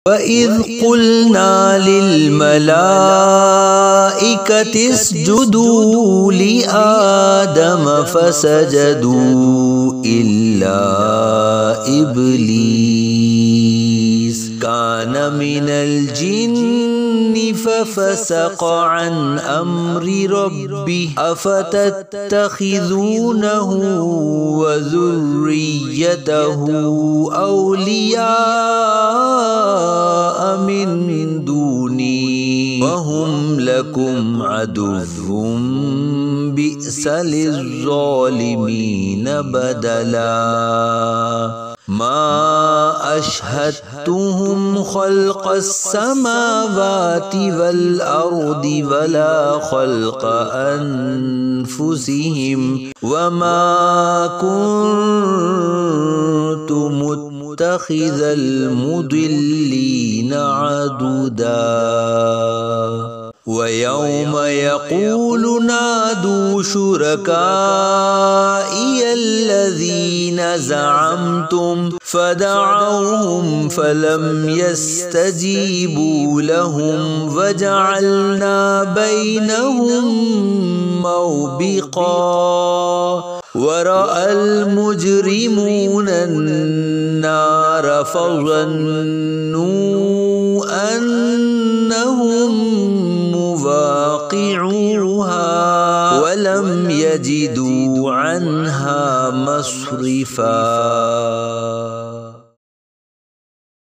वइज़ क़ुल्ना लिल्मलाइकति इस्जुदू लिआदम फसजदू इल्ला इब्लीस कान मिनल जिन्नि फफसक़ अन अम्रि रब्बिह अफ़तत्तख़िज़ूनहु व ज़ुर्रिय्यतहु औलिया मिन दूनी वहुम लकुम अदुव्वुम बि'स लिज़्ज़ालिमीन बदला मा अशहदतुहुम खल्क़स समावाति वल अर्दि वला खल्क़ अनफुसिहिम वमा कुन्तु मुत्तखिज़ल मुदिल्लीन अदुदा वयौम यक़ूलु नादू शुरकाइय अल्लज़ीन ज़अमतुम फदअउहुम फलम यस्तजीबू लहुम वजअलना बैनहुम मौबिक़ा वरअल मुजरिमून अन्नार फज़न्नू अन्नहुम मुवाक़िऊहा वलम यजिदू अन्हा मस्रिफ़ा।